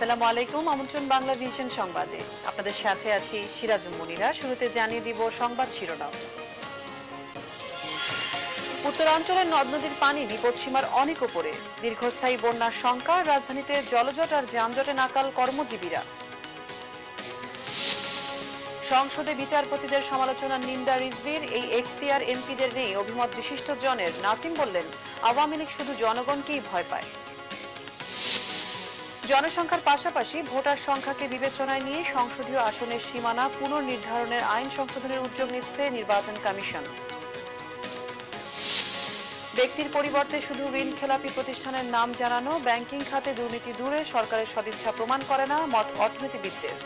আসসালামু আলাইকুম। আমন্ত্রণ বাংলা ভিশন সংবাদে। আপনাদের সাথে আছি সিরাজুল মুনিরা। শুরুতে জানিয়ে দিব সংবাদ শিরোনাম। উত্তরাঞ্চলের নদ নদীর পানি বিপদসীমার অনেক উপরে, দীর্ঘস্থায়ী বন্যার শঙ্কা, রাজধানীতে জলজট আর যানজটে নাকাল কর্মজীবীরা। সংসদে বিচারপতিদের সমালোচনার নিন্দা রিজভির, এই এখতিয়ার এমপিদের নেই অভিমত বিশিষ্ট জনের। নাসিম বললেন, আওয়ামী লীগ শুধু জনগণকেই ভয় পায়। জনসংখ্যার পাশাপাশি ভোটার সংখ্যাকে বিবেচনায় নিয়ে সংসদীয় আসনের সীমানা পুনর্নির্ধারণের আইন সংশোধনের উদ্যোগ নিচ্ছে নির্বাচন কমিশন। ব্যক্তির পরিবর্তে শুধু ঋণ খেলাপি প্রতিষ্ঠানের নাম জানানো, ব্যাংকিং খাতে দুর্নীতি দূরে সরকারের সদিচ্ছা প্রমাণ করে না, মত অর্থনীতিবিদদের।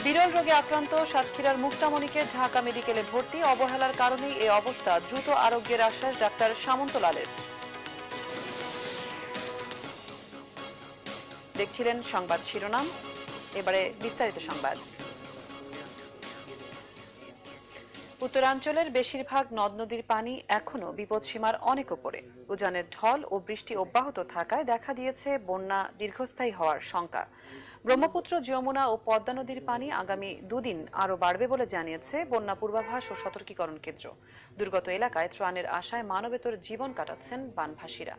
বিরল রোগে আক্রান্ত সাতক্ষীরার মুক্তামণিকে ঢাকা মেডিকেলে ভর্তি, অবহেলার কারণেই এই অবস্থা, দ্রুত আরোগ্যের আশ্বাস ডাক্তার সামন্তলালের। দেখছিলেন সংবাদ শিরোনাম, এবারে বিস্তারিত সংবাদ। উত্তরাঞ্চলের বেশিরভাগ নদ নদীর পানি এখনো বিপদসীমার অনেক উপরে। উজানের ঢল ও বৃষ্টি অব্যাহত থাকায় দেখা দিয়েছে বন্যা দীর্ঘস্থায়ী হওয়ার শঙ্কা। ব্রহ্মপুত্র, যমুনা ও পদ্মা নদীর পানি আগামী দুদিন আরও বাড়বে বলে জানিয়েছে বন্যা পূর্বাভাস ও সতর্কীকরণ কেন্দ্র। দুর্গত এলাকায় ত্রাণের আশায় মানবেতর জীবন কাটাচ্ছেন বানভাসীরা।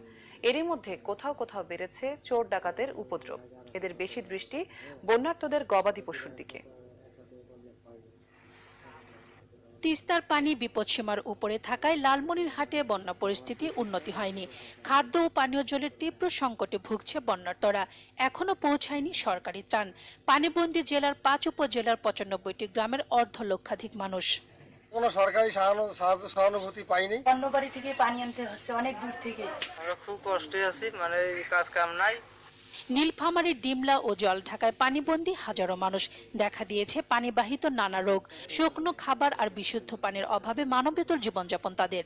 এরই মধ্যে কোথাও কোথাও বেড়েছে চোর ডাকাতের উপদ্রব। এদের বেশি দৃষ্টি বন্যার্তদের গবাদি পশুর দিকে। তিস্তার পানি বিপদসীমার উপরে থাকায় লালমনিরহাটে বন্যা পরিস্থিতি উন্নতি হয়নি। খাদ্য ও পানীয় জলের তীব্র সংকটে ভুগছে বন্যার্তরা। এখনো পৌঁছায়নি সরকারি ত্রাণ। পানিবন্দী জেলার 5 উপজেলার 95টি গ্রামের অর্ধলক্ষাধিক মানুষ। কোনো সরকারি সাহায্য সহানুভূতি পাইনি। অন্য বাড়ি থেকে পানি আনতে হচ্ছে, অনেক দূর থেকে। আমরা খুব কষ্টে আছি, মানে কাজ কাম নাই। নীলফামারীর ডিমলা ও জলঢাকায় পানিবন্দী হাজারো মানুষ। দেখা দিয়েছে পানিবাহিত নানা রোগ, শুকনো খাবার আর বিশুদ্ধ পানির অভাবে মানবেতর জীবনযাপন তাদের।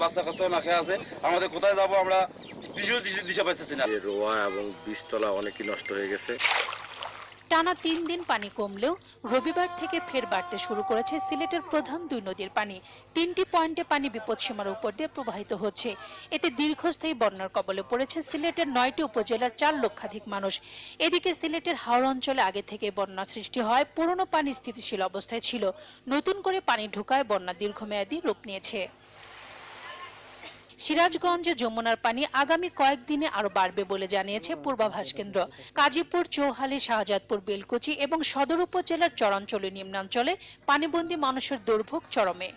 বাচ্চা কাচ্চা না খেয়ে আছে, আমাদের কোথায় যাবো আমরা দিশা পাইতেছি না। রোয়া এবং বীজতলা অনেকই নষ্ট হয়ে গেছে। টানা 3 দিন পানি কমলেও রবিবার থেকে ফের বাড়তে শুরু করেছে সিলেটের প্রধান দুই নদীর পানি। 3টি পয়েন্টে পানি বিপদসীমার উপর দিয়ে প্রবাহিত হচ্ছে। এতে দীর্ঘস্থায়ী বন্যার কবলে পড়েছে সিলেটের 9টি উপজেলার 4 লক্ষাধিক মানুষ। এদিকে সিলেটের হাওড় অঞ্চলে আগে থেকে বন্যা সৃষ্টি হয়, পুরনো পানি স্থিতিশীল অবস্থায় ছিল। নতুন করে পানি ঢোকায় বন্যা দীর্ঘমেয়াদী রূপ নিয়েছে। সিরাজগঞ্জে যমুনার পানি আগামী কয়েকদিনে আরো বাড়বে বলে জানিয়েছে পূর্বাভাস কেন্দ্র। কাজীপুর, চৌহালি, শাহজাদপুর, বেলকুচি এবং সদর উপজেলার চরাঞ্চলে নিম্নাঞ্চলে পানিবন্দী মানুষের দুর্ভোগ চরমে।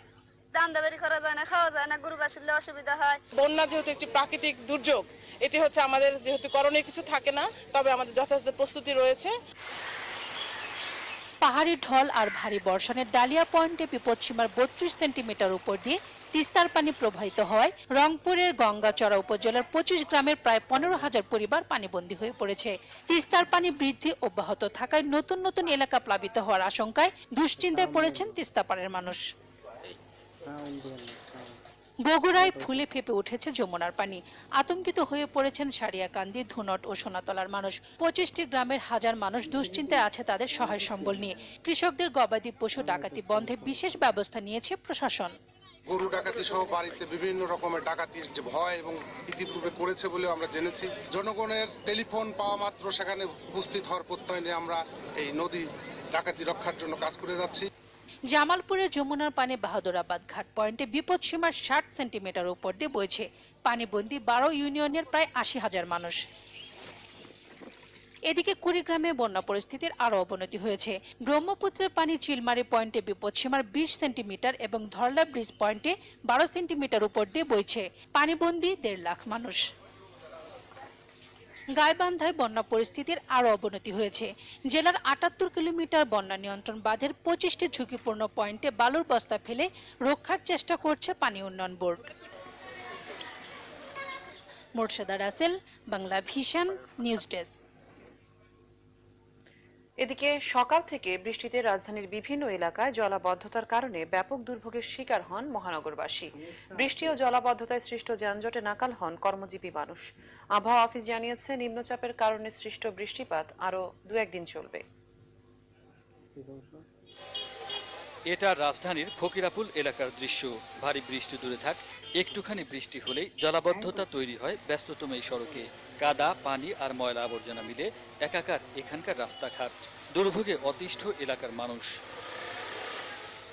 দান্দাবাড়ি করা যায় না, খাওয়া যায় না, গরু বাছুরলে অসুবিধা হয়। বন্যা যেহেতু একটি প্রাকৃতিক দুর্যোগ, এটি হচ্ছে আমাদের যেহেতু করণীয় কিছু থাকে না, তবে আমাদের যথাযথ প্রস্তুতি রয়েছে। পাহাড়ি ঢল আর ভারী বর্ষণের ডালিয়া পয়েন্টে বিপদসীমার 32 সেন্টিমিটার উপর দিয়ে তিস্তার পানি প্রবাহিত হয়। রংপুরের গঙ্গাচড়া উপজেলার 25 গ্রামের প্রায় 15,000 পরিবার পানিবন্দী হয়ে পড়েছে। তিস্তার পানি বৃদ্ধি অব্যাহত থাকায় নতুন নতুন এলাকা প্লাবিত হওয়ার আশঙ্কায় দুশ্চিন্তায় পড়েছেন তিস্তাপাড়ের মানুষ। বগুড়ায় ফুলে ফেপে উঠেছে যমুনার পানি। আতঙ্কিত হয়ে পড়েছেন সারিয়াকান্দি, ধুনট ও সোনাতলার মানুষ। 25টি গ্রামের হাজার মানুষ দুশ্চিন্তায় আছে তাদের সহায় সম্বল নিয়ে। কৃষকদের গবাদি পশু ডাকাতি বন্ধে বিশেষ ব্যবস্থা নিয়েছে প্রশাসন। গরু ডাকাতি সহ বাড়িতে বিভিন্ন রকমের ডাকাতির যে ভয় এবং ইতিপূর্বে করেছে বলে আমরা জেনেছি। জনগণের টেলিফোন পাওয়া মাত্র সেখানে উপস্থিত হওয়ার প্রত্যয় নিয়ে আমরা এই নদী ডাকাতি রক্ষার জন্য কাজ করে যাচ্ছি। জামালপুরের যমুনার পানি বাহাদুরাবাদ ঘাট পয়েন্টে বিপদসীমার 60 সেন্টিমিটার উপর দিয়ে বইছে। পানিবন্দী 12 ইউনিয়নের প্রায় 80,000 মানুষ। এদিকে কুড়িগ্রামে বন্যা পরিস্থিতির আরো অবনতি হয়েছে। ব্রহ্মপুত্রের পানি চিলমারি পয়েন্টে বিপদসীমার 20 সেন্টিমিটার এবং ধরলা ব্রিজ পয়েন্টে 12 সেন্টিমিটার উপর দিয়ে বইছে। পানিবন্দী 1.5 লাখ মানুষ। গাইবান্ধায় বন্যা পরিস্থিতির আরো অবনতি হয়েছে। জেলার 78 কিলোমিটার বন্যা নিয়ন্ত্রণ বাঁধের 25টি ঝুঁকিপূর্ণ পয়েন্টে বালুর বস্তা ফেলে রক্ষার চেষ্টা করছে পানি উন্নয়ন board. Morsheda Rasel, Bangla vision, news desk. এদিকে সকাল থেকে বৃষ্টিতে রাজধানীর বিভিন্ন এলাকায় জলাবদ্ধতার কারণে ব্যাপক দুর্ভোগের শিকার হন মহানগরবাসী। বৃষ্টি ও জলাবদ্ধতায় সৃষ্ট যানজটে নাকাল হন কর্মজীবী মানুষ। আবহাওয়া অফিস জানিয়েছে, নিম্নচাপের কারণে সৃষ্ট বৃষ্টিপাত আরও 2-1 দিন চলবে। এটা রাজধানীর ফকিরাপুল এলাকার দৃশ্য। ভারী বৃষ্টি দূরে থাক, একটুখানি বৃষ্টি হলেই জলাবদ্ধতা তৈরি হয় ব্যস্ততম এই সড়কে। কাদা, পানি আর ময়লা আবর্জনা মিলে একাকার এখানকার রাস্তাঘাট। দুর্ভোগে অতিষ্ঠ এলাকার মানুষ।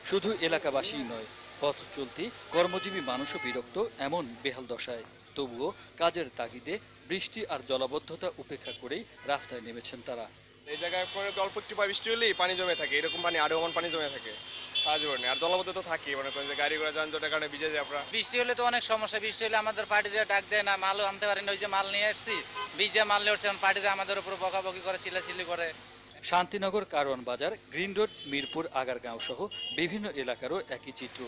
শুধু এলাকাবাসীই নয়, পথ চলতি কর্মজীবী মানুষও বিরক্ত এমন বেহাল দশায়। তবুও কাজের তাগিদে বৃষ্টি আর জলাবদ্ধতা উপেক্ষা করেই রাস্তায় নেমেছেন তারা। এই জায়গায় করে অল্প একটু বৃষ্টি হলেই পানি জমে থাকে, এরকম পানি আরো পানি জমে থাকে সারা জীবনে। আর জলাবদ্ধ তো থাকি, মনে করেন যে গাড়ি ঘোড়া যানজটের কারণে ভিজে যায় আমরা। বৃষ্টি হলে তো অনেক সমস্যা। বৃষ্টি হলে আমাদের পার্টিরা ডাক দেয় না, মালও আনতে পারেন। ওই যে মাল নিয়ে আসছি, ভিজে মাল নিয়ে আসছি, পার্টিরা আমাদের উপর বকাবকি করে, চিল্লাচিল্লি করে। শান্তিনগর, কারওয়ান বাজার, গ্রিন রোড, মিরপুর, আগারগাঁও সহ বিভিন্ন এলাকারও একই চিত্র।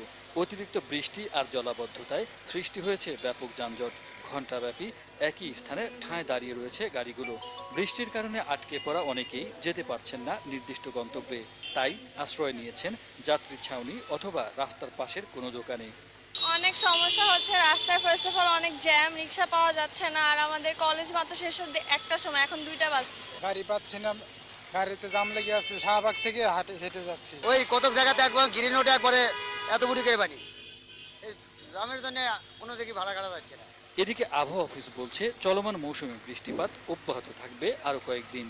অতিরিক্ত বৃষ্টি আর জলাবদ্ধতায় সৃষ্টি হয়েছে ব্যাপক যানজট। ঘণ্টাব্যাপী একই স্থানে ঠাঁই দাঁড়িয়ে রয়েছে গাড়িগুলো। বৃষ্টির কারণে আটকে পড়া অনেকেই যেতে পারছেন না নির্দিষ্ট গন্তব্যে। তাই আশ্রয় নিয়েছেন যাত্রী ছাউনি অথবা রাস্তার পাশের কোনো দোকানে। অনেক সমস্যা হচ্ছে রাস্তায়। ফার্স্ট অফ অল অনেক জ্যাম, রিক্সা পাওয়া যাচ্ছে না। আর আমাদের কলেজ মাত্র শেষ হতে 1টার সময়, এখন 2টা বাজছে। গাড়ি পাচ্ছি না, গাড়িতে জাম লেগে আছে, শাহবাগ থেকে হেঁটে যাচ্ছি। ওই কত জায়গাতে একবার গ্রিন রোডে একবারে এত বুড়ি করে পানি, এই গ্রামের জন্য কোনো দিকে ভাড়া কাটা যাচ্ছে না। এদিকে আবহাওয়া অফিস বলছে চলমান মৌসুমী বৃষ্টিপাত অব্যাহত থাকবে আরও কয়েকদিন।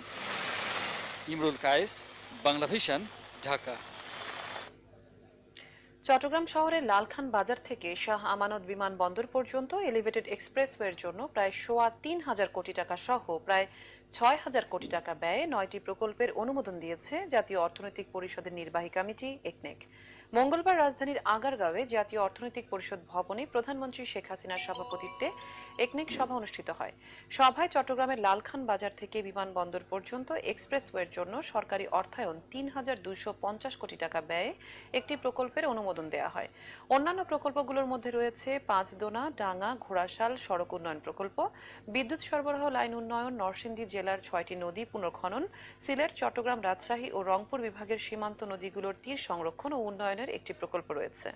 ইমরুল কায়েস, বাংলা ভিশন, ঢাকা। চট্টগ্রাম শহরের লালখান বাজার থেকে শাহ আমানত বিমানবন্দর পর্যন্ত এলিভেটেড এক্সপ্রেসওয়ের জন্য প্রায় ৩,৫০০ কোটি টাকা সহ প্রায় ৬,০০০ কোটি টাকা ব্যয়ে ৯টি প্রকল্পের অনুমোদন দিয়েছে জাতীয় অর্থনৈতিক পরিষদের নির্বাহী কমিটি একনেক। মঙ্গলবার রাজধানীর আগারগাঁওয়ে জাতীয় অর্থনৈতিক পরিষদ ভবনে প্রধানমন্ত্রী শেখ হাসিনার সভাপতিত্বে একনেক সভা অনুষ্ঠিত হয়। সভায় চট্টগ্রামের লালখান বাজার থেকে বিমানবন্দর পর্যন্ত এক্সপ্রেসওয়ের জন্য সরকারি অর্থায়ন ৩,২৫০ কোটি টাকা ব্যয়ে একটি প্রকল্পের অনুমোদন দেওয়া হয়। অন্যান্য প্রকল্পগুলোর মধ্যে রয়েছে পাঁচদোনা, ডাঙ্গা, ঘোড়াশাল সড়ক উন্নয়ন প্রকল্প, বিদ্যুৎ সরবরাহ লাইন উন্নয়ন, নরসিংদী জেলার 6টি নদী পুনর্খনন, সিলেট, চট্টগ্রাম, রাজশাহী ও রংপুর বিভাগের সীমান্ত নদীগুলোর তীর সংরক্ষণ ও উন্নয়নের একটি প্রকল্প রয়েছে।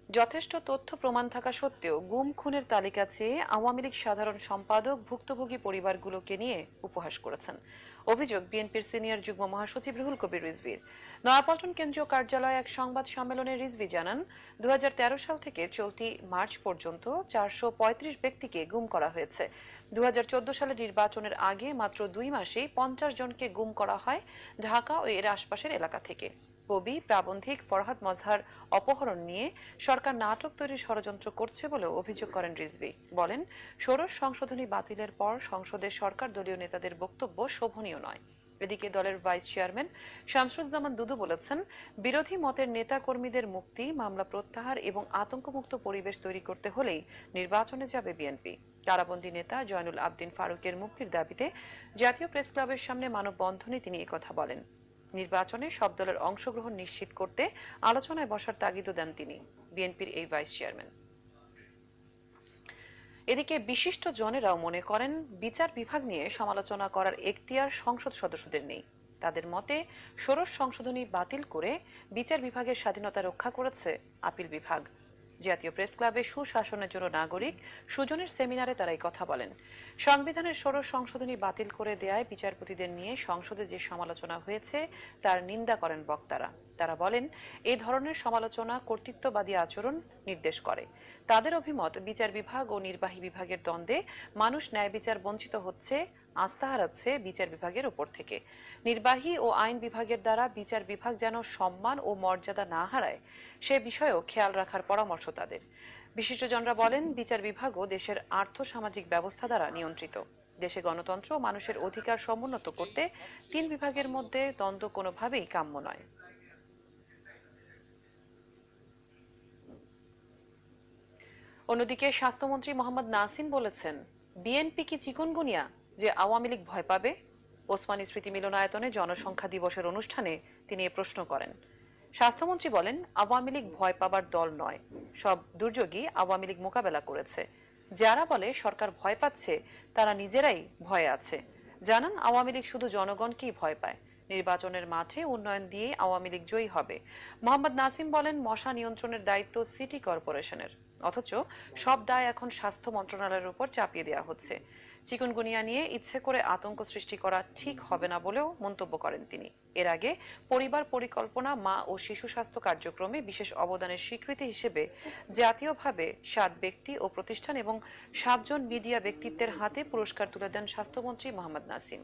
যথেষ্ট তথ্য প্রমাণ থাকা সত্ত্বেও গুম খুনের তালিকা চেয়ে আওয়ামী লীগ সাধারণ সম্পাদক ভুক্তভোগী পরিবারগুলোকে নিয়ে উপহাস করেছেন। অভিযোগ বিএনপির সিনিয়র যুগ্ম মহাসচিব রুহুল কবির রিজভীর। নয়াপল্টন কেন্দ্রীয় কার্যালয়ে এক সংবাদ সম্মেলনে রিজভী জানান, 2013 সাল থেকে চলতি মার্চ পর্যন্ত 435 ব্যক্তিকে গুম করা হয়েছে। 2014 সালের নির্বাচনের আগে মাত্র 2 মাসেই 50 জনকে গুম করা হয় ঢাকা ও এর আশপাশের এলাকা থেকে। কবি, প্রাবন্ধিক ফরহাদ মজহার অপহরণ নিয়ে সরকার নাটক তৈরির ষড়যন্ত্র করছে বলেও অভিযোগ করেন রিজভী। বলেন, ষোড়শ সংশোধনী বাতিলের পর সংসদে সরকার দলীয় নেতাদের বক্তব্য শোভনীয় নয়। এদিকে দলের ভাইস চেয়ারম্যান শামসুজ্জামান দুদু বলেছেন, বিরোধী মতের নেতা কর্মীদের মুক্তি, মামলা প্রত্যাহার এবং আতঙ্কমুক্ত পরিবেশ তৈরি করতে হলেই নির্বাচনে যাবে বিএনপি। কারাবন্দী নেতা জয়নুল আবদিন ফারুকের মুক্তির দাবিতে জাতীয় প্রেস ক্লাবের সামনে মানববন্ধনে তিনি একথা বলেন। নির্বাচনে সব দলের অংশগ্রহণ নিশ্চিত করতে আলোচনায় বসার তাগিদও দেন তিনি, বিএনপির এই ভাইস চেয়ারম্যান। এদিকে বিশিষ্ট জনেরাও মনে করেন, বিচার বিভাগ নিয়ে সমালোচনা করার এখতিয়ার সংসদ সদস্যদের নেই। তাদের মতে, ষোড়শ সংশোধনী বাতিল করে বিচার বিভাগের স্বাধীনতা রক্ষা করেছে আপিল বিভাগ। জাতীয় প্রেস ক্লাবে সুশাসনের জন্য নাগরিক সুজনের সেমিনারে তারা এই কথা বলেন। সংবিধানের ষোড়শ সংশোধনী বাতিল করে দেয়ায় বিচারপতিদের নিয়ে সংসদে যে সমালোচনা হয়েছে তার নিন্দা করেন বক্তারা। তারা বলেন, এই ধরনের সমালোচনা কর্তৃত্ববাদী আচরণ নির্দেশ করে। তাদের অভিমত, বিচার বিভাগ ও নির্বাহী বিভাগের দ্বন্দ্বে মানুষ ন্যায় বিচার বঞ্চিত হচ্ছে, আস্থা হারাচ্ছে বিচার বিভাগের উপর থেকে। নির্বাহী ও আইন বিভাগের দ্বারা বিচার বিভাগ যেন সম্মান ও মর্যাদা না হারায়, সে বিষয়েও খেয়াল রাখার পরামর্শ তাদের। বিশিষ্টজনরা বলেন, বিচার বিভাগও দেশের আর্থ-সামাজিক ব্যবস্থা দ্বারা নিয়ন্ত্রিত। দেশে গণতন্ত্র ও মানুষের অধিকার সমুন্নত করতে 3 বিভাগের মধ্যে দ্বন্দ্ব কোনোভাবেই কাম্য নয়। অন্যদিকে স্বাস্থ্যমন্ত্রী মোহাম্মদ নাসিম বলেছেন, বিএনপি কি চিকুনগুনিয়া যে আওয়ামী লীগ ভয় পাবে? ওসমানী স্মৃতি মিলনায়তনে জনসংখ্যা দিবসের অনুষ্ঠানে তিনি এ প্রশ্ন করেন। স্বাস্থ্যমন্ত্রী বলেন, আওয়ামী লীগ ভয় পাবার দল নয়, সব দুর্যোগই আওয়ামী লীগ মোকাবেলা করেছে। যারা বলে সরকার ভয় পাচ্ছে, তারা নিজেরাই ভয়ে আছে। জানান, আওয়ামী লীগ শুধু জনগণকেই ভয় পায়। নির্বাচনের মাঠে উন্নয়ন দিয়ে আওয়ামী লীগ জয়ী হবে। মোহাম্মদ নাসিম বলেন, মশা নিয়ন্ত্রণের দায়িত্ব সিটি কর্পোরেশনের, অথচ সব দায় এখন স্বাস্থ্য মন্ত্রণালয়ের উপর চাপিয়ে দেওয়া হচ্ছে। চিকুনগুনিয়া নিয়ে ইচ্ছে করে আতঙ্ক সৃষ্টি করা ঠিক হবে না বলেও মন্তব্য করেন তিনি। এর আগে পরিবার পরিকল্পনা, মা ও শিশু স্বাস্থ্য কার্যক্রমে বিশেষ অবদানের স্বীকৃতি হিসেবে জাতীয়ভাবে 7 ব্যক্তি ও প্রতিষ্ঠান এবং 7 জন মিডিয়া ব্যক্তিত্বের হাতে পুরস্কার তুলে দেন স্বাস্থ্যমন্ত্রী মোহাম্মদ নাসিম।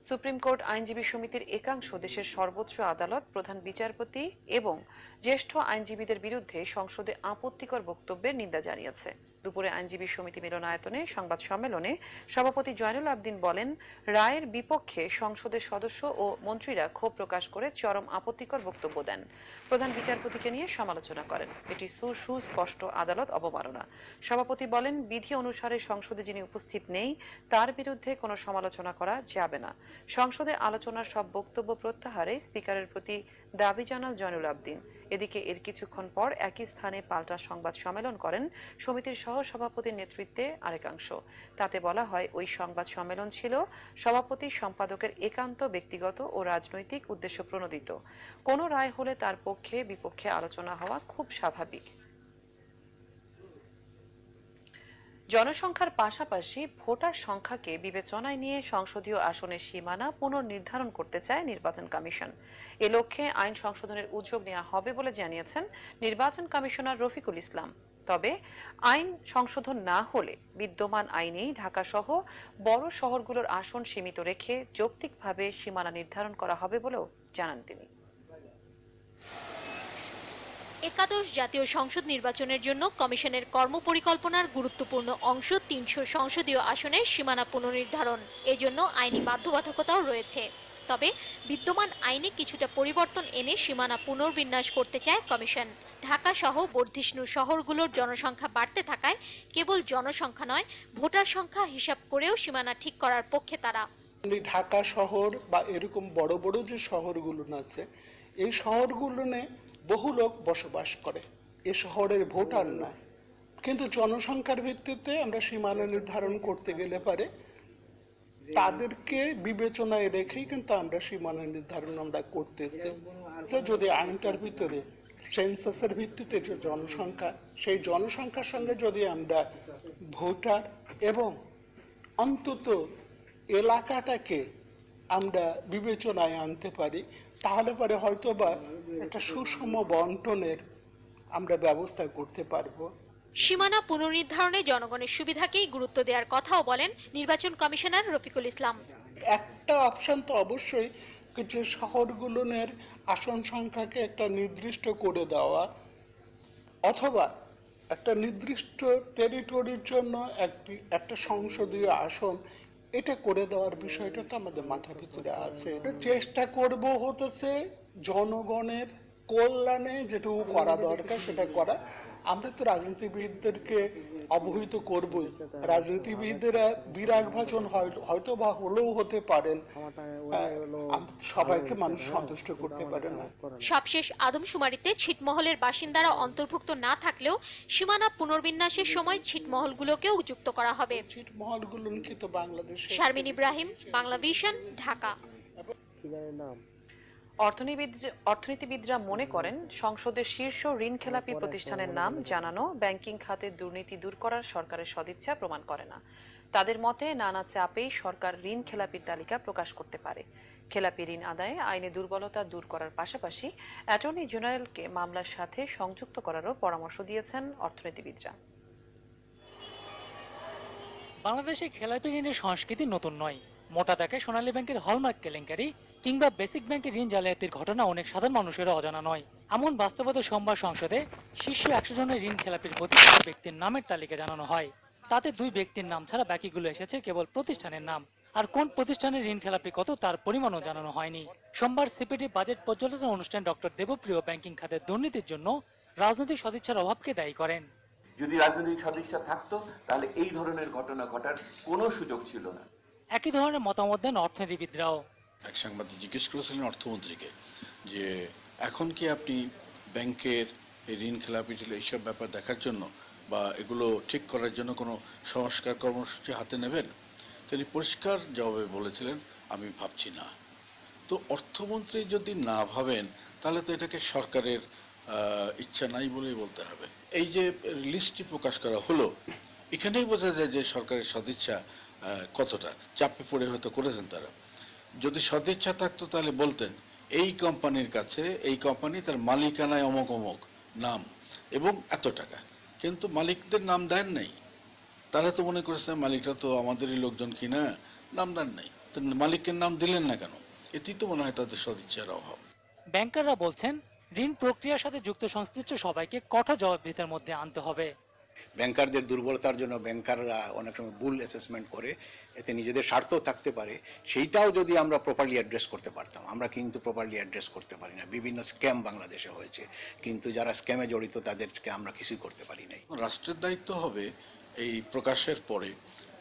সুপ্রিম কোর্ট আইনজীবী সমিতির একাংশ দেশের সর্বোচ্চ আদালত, প্রধান বিচারপতি এবং জ্যেষ্ঠ আইনজীবীদের বিরুদ্ধে সংসদে আপত্তিকর বক্তব্যের নিন্দা জানিয়েছে। দুপুরে আইনজীবী সমিতি মিলনায়তনে সংবাদ সম্মেলনে সভাপতি জয়নুল আবদিন বলেন, রায়ের বিপক্ষে সংসদের সদস্য ও মন্ত্রীরা ক্ষোভ প্রকাশ করে চরম আপত্তিকর বক্তব্য দেন। প্রধান বিচারপতিকে নিয়ে সমালোচনা করেন। এটি সুস্পষ্ট আদালত অবমাননা। সভাপতি বলেন, বিধি অনুসারে সংসদে যিনি উপস্থিত নেই তার বিরুদ্ধে কোনো সমালোচনা করা যাবে না। সংসদে আলোচনার সব বক্তব্য প্রত্যাহারে স্পিকারের প্রতি দাবি জানান জয়নুল আবদিন। এদিকে এর কিছুক্ষণ পর একই স্থানে পাল্টা সংবাদ সম্মেলন করেন সমিতির সহসভাপতির নেতৃত্বে আরেকাংশ। তাতে বলা হয়, ওই সংবাদ সম্মেলন ছিল সভাপতি সম্পাদকের একান্ত ব্যক্তিগত ও রাজনৈতিক উদ্দেশ্য প্রণোদিত। কোনো রায় হলে তার পক্ষে বিপক্ষে আলোচনা হওয়া খুব স্বাভাবিক। জনসংখ্যার পাশাপাশি ভোটার সংখ্যাকে বিবেচনায় নিয়ে সংসদীয় আসনের সীমানা পুনর্নির্ধারণ করতে চায় নির্বাচন কমিশন। এ লক্ষ্যে আইন সংশোধনের উদ্যোগ নেওয়া হবে বলে জানিয়েছেন নির্বাচন কমিশনার রফিকুল ইসলাম। তবে আইন সংশোধন না হলে বিদ্যমান আইনেই ঢাকা সহ বড় শহরগুলোর আসন সীমিত রেখে যৌক্তিকভাবে সীমানা নির্ধারণ করা হবে বলেও জানান তিনি। একাদশ জাতীয় সংসদ নির্বাচনের জন্য কমিশনের কর্মপরিকল্পনার গুরুত্বপূর্ণ অংশ 300 সংসদীয় আসনের সীমানা পুনর্নির্ধারণ। এজন্য আইনি বাধ্যবাধকতাও রয়েছে। তবে বিদ্যমান আইনে কিছুটা পরিবর্তন এনে সীমানা পুনর্বিন্যাস করতে চায় কমিশন। ঢাকা সহ বর্ধিষ্ণু শহরগুলোর জনসংখ্যা বাড়তে থাকায় কেবল জনসংখ্যা নয়, ভোটার সংখ্যা হিসাব করেও সীমানা ঠিক করার পক্ষে তারা। ঢাকা শহর বা এরকম বড় বড় যে শহরগুলো আছে, এই শহরগুলো বহু লোক বসবাস করে, এ শহরের ভোটার নয়, কিন্তু জনসংখ্যার ভিত্তিতে আমরা সীমানা নির্ধারণ করতে গেলে পারে তাদেরকে বিবেচনায় রেখেই কিন্তু আমরা সীমানা নির্ধারণ আমরা করতেছি। যদি আইনটার ভিতরে সেন্সাসের ভিত্তিতে যে জনসংখ্যা, সেই জনসংখ্যার সঙ্গে যদি আমরা ভোটার এবং অন্তত এলাকাটাকে আমরা বিবেচনায় আনতে পারি, তাহলে পরে হয়তো বা একটা সুষম বন্টনের আমরা ব্যবস্থা করতে পারবো। সীমানা পুনর্নির্ধারণে জনগণের সুবিধাকেই গুরুত্ব দেওয়ার কথাও বলেন নির্বাচন কমিশনার রফিকুল ইসলাম। একটা অপশন তো অবশ্যই যে শহরগুলোর আসন সংখ্যাকে একটা নির্দিষ্ট করে দেওয়া, অথবা একটা নির্দিষ্ট টেরিটরির জন্য একটা সংসদীয় আসন এটা করে দেওয়ার বিষয়টা তো আমাদের মাথার ভিতরে আছে। চেষ্টা করব হতেছে জনগণের কল্যাণে যেটুকু করা দরকার সেটা করা। আমরা তো রাজনীতিবিদদেরকে অবহিত করবই, রাজনীতিবিদরা বিরাগ ভাজন হয়তো বা হলেও হতে পারেন, সবাইকে মানুষ সন্তুষ্ট করতে পারে না। সবশেষ আদমশুমারিতে ছিটমহলের বাসিন্দারা অন্তর্ভুক্ত না থাকলেও সীমানা পুনর্বিন্যাসের সময় ছিটমহলগুলোকেও যুক্ত করা হবে। ছিটমহলগুলো কি তো বাংলাদেশে। শারমিন ইব্রাহিম, বাংলা ভিশন, ঢাকা। অর্থনীতিবিদরা মনে করেন, সংসদের শীর্ষ ঋণখেলাপি প্রতিষ্ঠানের নাম জানানো ব্যাংকিং খাতের দুর্নীতি দূর করার সরকারের সদিচ্ছা প্রমাণ করে না। তাদের মতে নানা চাপেই সরকার ঋণ খেলাপির তালিকা প্রকাশ করতে পারে। খেলাপি ঋণ আদায়ে আইনে দুর্বলতা দূর করার পাশাপাশি অ্যাটর্নি জেনারেলকে মামলার সাথে সংযুক্ত করারও পরামর্শ দিয়েছেন অর্থনীতিবিদরা। বাংলাদেশে খেলাপি ঋণের সংস্কৃতি নতুন নয়। মোটা দাগে সোনালী ব্যাংকের হলমার্ক কেলেঙ্কারি কিংবা বেসিক ব্যাংকের ঋণ জালিয়াতির ঘটনা অনেক সাধারণ মানুষেরও অজানা নয়। এমন বাস্তবতা সোমবার সংসদে শীর্ষ 100 জনের ঋণ খেলাপির প্রতি ব্যক্তির নামের তালিকা জানানো হয়। তাতে 2 ব্যক্তির নাম ছাড়া বাকিগুলো এসেছে কেবল প্রতিষ্ঠানের নাম। আর কোন প্রতিষ্ঠানের ঋণ খেলাপি কত তার পরিমাণও জানানো হয়নি। সোমবার সিপিডি বাজেট পর্যালোচনা অনুষ্ঠানে ডক্টর দেবপ্রিয় ব্যাংকিং খাতের দুর্নীতির জন্য রাজনৈতিক সদিচ্ছার অভাবকে দায়ী করেন। যদি রাজনৈতিক সদিচ্ছা থাকতো তাহলে এই ধরনের ঘটনা ঘটার কোনো সুযোগ ছিল না। একই ধরনের মতামত দেন অর্থনীতিবিদরাও। এক সাংবাদিক জিজ্ঞেস করেছিলেন অর্থমন্ত্রীকে যে এখন কি আপনি ব্যাংকের ঋণ খেলাপি এইসব ব্যাপার দেখার জন্য বা এগুলো ঠিক করার জন্য কোনো সংস্কার কর্মসূচি হাতে নেবেন? তিনি পরিষ্কার জবাবে বলেছিলেন, আমি ভাবছি না। তো অর্থমন্ত্রী যদি না ভাবেন তাহলে তো এটাকে সরকারের ইচ্ছা নাই বলেই বলতে হবে। এই যে লিস্টটি প্রকাশ করা হলো, এখানেই বোঝা যায় যে সরকারের সদিচ্ছা কতটা। চাপে পড়ে হয়তো করেছেন তারা। যদি সদিচ্ছা থাকতো তাহলে বলতেন এই কোম্পানির কাছে, এই কোম্পানি তার মালিকানায় অমুক অমুক নাম এবং এত টাকা, কিন্তু মালিকদের নাম দেন নাই। তারা তো মনে করেছে মালিকরা তো আমাদেরই লোকজন কিনা, নাম দেন নাই। তো মালিকের নাম দিলেন না কেন? এটি তো মনে হয় তাদের সদিচ্ছার অভাব। ব্যাংকাররা বলছেন ঋণ প্রক্রিয়ার সাথে যুক্ত সংশ্লিষ্ট সবাইকে কঠোর জবাবদিহিতার মধ্যে আনতে হবে। ব্যাংকারদের দুর্বলতার জন্য ব্যাংকাররা অনেক সময় ভুল অ্যাসেসমেন্ট করে, এতে নিজেদের স্বার্থ থাকতে পারে। সেইটাও যদি আমরা প্রপারলি অ্যাড্রেস করতে পারতাম। আমরা কিন্তু প্রপারলি অ্যাড্রেস করতে পারি না। বিভিন্ন স্ক্যাম বাংলাদেশে হয়েছে, কিন্তু যারা স্ক্যামে জড়িত তাদেরকে আমরা কিছুই করতে পারি নাই। রাষ্ট্রের দায়িত্ব হবে এই প্রকাশের পরে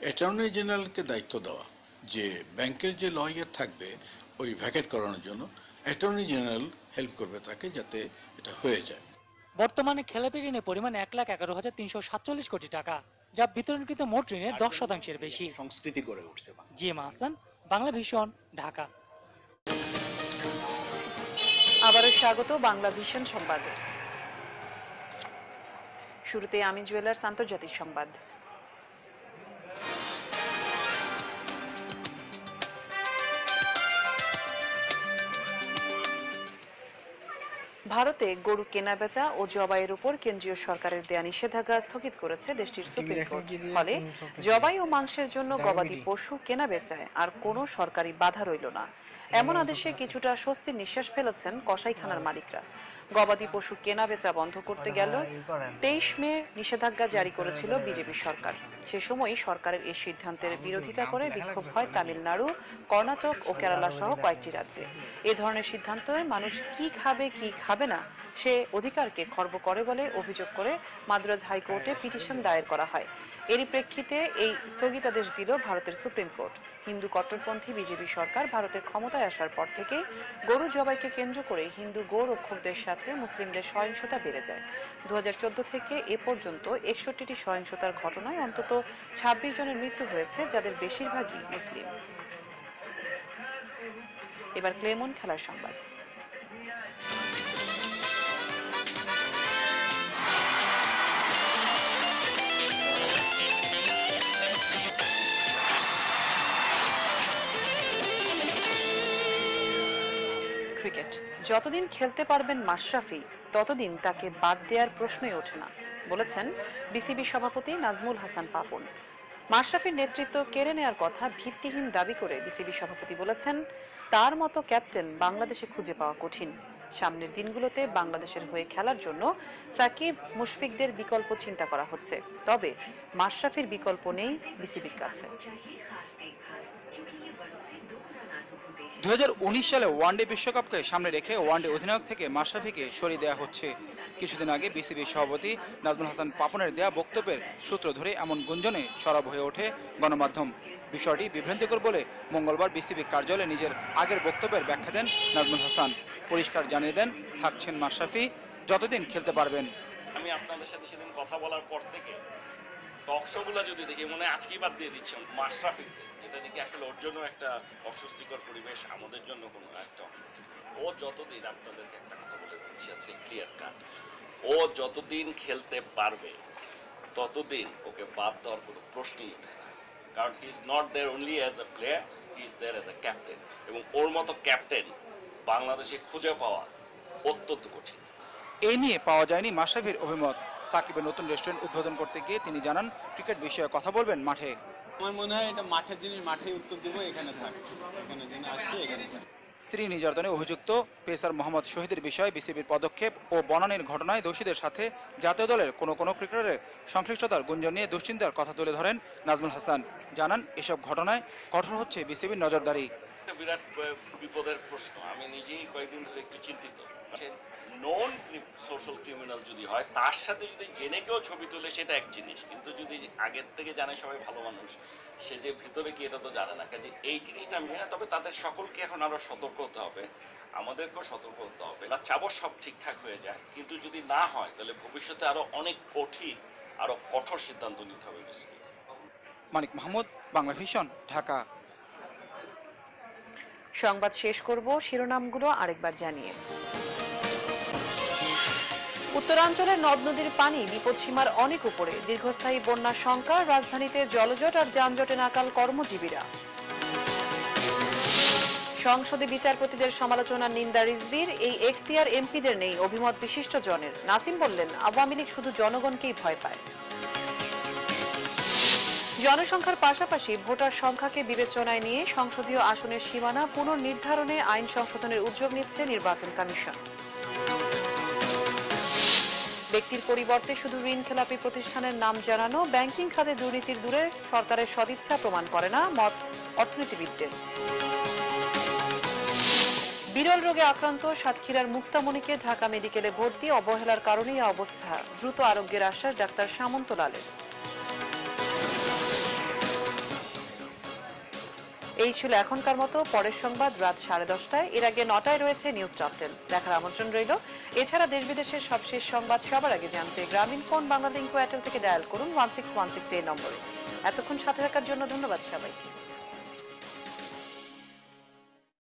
অ্যাটর্নি জেনারেলকে দায়িত্ব দেওয়া, যে ব্যাংকের যে লয়ার থাকবে ওই ভ্যাকেট করানোর জন্য অ্যাটর্নি জেনারেল হেল্প করবে তাকে, যাতে এটা হয়ে যায়। বর্তমানে খেলাপি ঋণের পরিমাণ ১,১১,৩৪৭ কোটি টাকা, যা বিতরণকৃত মোট ঋণের 10% বেশি। সংস্কৃতি গড়ে উঠছে। GM Ahsan, Bangla vision, Dhaka. আবারও স্বাগত বাংলা ভিশন সংবাদে। শুরুতে আমি জুয়েলার্স আন্তর্জাতিক সংবাদ। ভারতে গরু কেনাবেচা ও জবাইয়ের উপর কেন্দ্রীয় সরকারের দেয়া নিষেধাজ্ঞা স্থগিত করেছে দেশটির সুপ্রিম কোর্ট। ফলে জবাই ও মাংসের জন্য গবাদি পশু কেনাবেচায় আর কোনো সরকারি বাধা রইল না। এমন আদেশে কিছুটা স্বস্তির নিঃশ্বাস ফেলেছেন কসাইখানার মালিকরা। গবাদি পশু কেনাবেচা বন্ধ করতে গেল 23 মে নিষেধাজ্ঞা জারি করেছিল বিজেপি সরকার। সে সময় সরকারের এই সিদ্ধান্তের বিরোধিতা করে বিক্ষোভ হয় তামিলনাড়ু, কর্ণাটক ও কেরালা সহ কয়েকটি রাজ্যে। এ ধরনের সিদ্ধান্তে মানুষ কি খাবে কি খাবে না সে অধিকারকে খর্ব করে বলে অভিযোগ করে মাদ্রাজ হাইকোর্টে পিটিশন দায়ের করা হয়। এরই প্রেক্ষিতে এই স্থগিতাদেশ দিল ভারতের সুপ্রিম কোর্ট। হিন্দু কট্টরপন্থী বিজেপি সরকার ভারতের ক্ষমতায় আসার পর থেকে গরু জবাইকে কেন্দ্র করে হিন্দু গোরক্ষকদের সাথে মুসলিমদের সহিংসতা বেড়ে যায়। 2014 থেকে এ পর্যন্ত 61টি সহিংসতার ঘটনায় অন্তত 26 জনের মৃত্যু হয়েছে, যাদের বেশিরভাগই মুসলিম। এবার ক্লেমন খেলার সংবাদ। ক্রিকেট। যতদিন খেলতে পারবেন মাশরাফি ততদিন তাকে বাদ দেওয়ার প্রশ্নই ওঠে না, বলেছেন বিসিবি সভাপতি নাজমুল হাসান পাপন। মাশরাফির নেতৃত্ব কেড়ে নেওয়ার কথা ভিত্তিহীন দাবি করে বিসিবি সভাপতি বলেছেন, তার মতো ক্যাপ্টেন বাংলাদেশে খুঁজে পাওয়া কঠিন। সামনের দিনগুলোতে বাংলাদেশের হয়ে খেলার জন্য সাকিব, মুশফিকদের বিকল্প চিন্তা করা হচ্ছে, তবে মাশরাফির বিকল্প নেই বিসিবির কাছে। 2019 সালে ওয়ানডে বিশ্বকাপকে সামনে রেখে ওয়ানডে অধিনায়ক থেকে মাশরাফিকে সরিয়ে দেওয়া হচ্ছে। কিছুদিন আগে বিসিবি সভাপতি নাজমুল হাসান পাপনের দেয়া বক্তব্যের সূত্র ধরে এমন গুঞ্জনে সরব হয়ে ওঠে গণমাধ্যম। বিষয়টি বিভ্রান্তিকর বলে মঙ্গলবার বিসিবি কার্যালয়ে নিজের আগের বক্তব্যের ব্যাখ্যা দেন নাজমুল হাসান। পরিষ্কার জানিয়ে দেন, থাকছেন মাশরাফি, যতদিন খেলতে পারবেন। আমি আপনাদের সাথে সেদিন কথা বলার পর থেকে টকশোগুলো যদি দেখি মনে হয় আজকেই বাদ দিয়ে দিচ্ছেন মাশরাফি, এটা দেখি আসলে ওর জন্য একটা অস্বস্তিকর পরিবেশ, আমাদের জন্য কোনো একটা অস্বস্তিকর। ও যতদিন, আপনাদেরকে একটা কথা বলে দিচ্ছি আছে ক্লিয়ার কাট, ও যতদিন খেলতে পারবে ততদিন ওকে বাদ দেওয়ার কোনো প্রশ্নই ওঠে না। কারণ he is not there only as a player, he is there as a captain, এবং ওর মতো ক্যাপ্টেন বাংলাদেশে খুঁজে পাওয়া অত্যন্ত কঠিন। এই নিয়ে পাওয়া যায়নি মাশরাফির অভিমত। সাকিবের নতুন রেস্টুরেন্ট উদ্বোধন করতে গিয়ে তিনি জানান, ক্রিকেট বিষয়ে কথা বলবেন মাঠে। আমার মনে হয় এটা মাঠের জিনিস, মাঠে উত্তর দেবো, এখানে থাক, এখানে যেন আসছে এখানে থাক। স্ত্রী নির্যাতনে অভিযুক্ত পেসার মোহাম্মদ শহীদের বিষয়ে বিসিবির পদক্ষেপ ও বনানীর ঘটনায় দোষীদের সাথে জাতীয় দলের কোনো ক্রিকেটারের সংশ্লিষ্টতার গুঞ্জন নিয়ে দুশ্চিন্তার কথা তুলে ধরেন নাজমুল হাসান। জানান, এসব ঘটনায় কঠোর হচ্ছে বিসিবির নজরদারি। বিরাট বিপদের প্রশ্ন। আমি নিজেই কয়েকদিন ধরে একটু চিন্তিত। নন সোশ্যাল ক্রিমিনাল যদি হয়, তার সাথে যদি জেনে কেউ ছবি তোলে সেটা এক জিনিস, কিন্তু যদি আগের থেকে জানে সবাই ভালো মানুষ, সে যে ভিতরে কি এটা তো জানে না। কাজে এই জিনিসটা আমি জানি না, তবে তাদের সকলকে এখন আরো সতর্ক হতে হবে, আমাদেরকেও সতর্ক হতে হবে। চাবো সব ঠিকঠাক হয়ে যায়, কিন্তু যদি না হয় তাহলে ভবিষ্যতে আরো অনেক কঠিন, আরো কঠোর সিদ্ধান্ত নিতে হবে বিসিবি। মানিক মাহমুদ, বাংলা ভিশন, ঢাকা। সংবাদ শেষ করব শিরোনামগুলো আরেকবার জানিয়ে। উত্তরাঞ্চলের নদ নদীর পানি বিপদসীমার অনেক উপরে, দীর্ঘস্থায়ী বন্যার শঙ্কা, রাজধানীতে জলজট আর যানজটে নাকাল কর্মজীবীরা। সংসদে বিচারপতিদের সমালোচনার নিন্দা রিজভির, এই এখতিয়ার এমপিদের নেই, অভিমত বিশিষ্ট জনের। নাসিম বললেন, আওয়ামী লীগ শুধু জনগণকেই ভয় পায়। জনসংখ্যার পাশাপাশি ভোটার সংখ্যাকে বিবেচনায় নিয়ে সংসদীয় আসনের সীমানা পুনর্নির্ধারণে আইন সংশোধনের উদ্যোগ নিচ্ছে নির্বাচন কমিশন। ব্যক্তির পরিবর্তে শুধু ঋণ খেলাপি প্রতিষ্ঠানের নাম জানানো ব্যাংকিং খাতে দুর্নীতির দূরে সরকারের সদিচ্ছা প্রমাণ করে না, মত অর্থনীতিবিদদের। বিরল রোগে আক্রান্ত সাতক্ষীরার মুক্তামণিকে ঢাকা মেডিকেলে ভর্তি, অবহেলার কারণেই অবস্থা, দ্রুত আরোগ্যের আশ্বাস ডাক্তার সামন্ত লালের। এই ছিল এখনকার মতো, পরের সংবাদ রাত 10:30টায়। এর আগে 9টায় রয়েছে নিউজ টপ 10 দেখার আমন্ত্রণ রইল। এছাড়া দেশ বিদেশের সবশেষ সংবাদ সবার আগে জানতে গ্রামীণ ফোন বাংলালিংক এয়ারটেল থেকে ডায়াল করুন 1616 এই নম্বরে। এতক্ষণ সাথে থাকার জন্য ধন্যবাদ সবাইকে।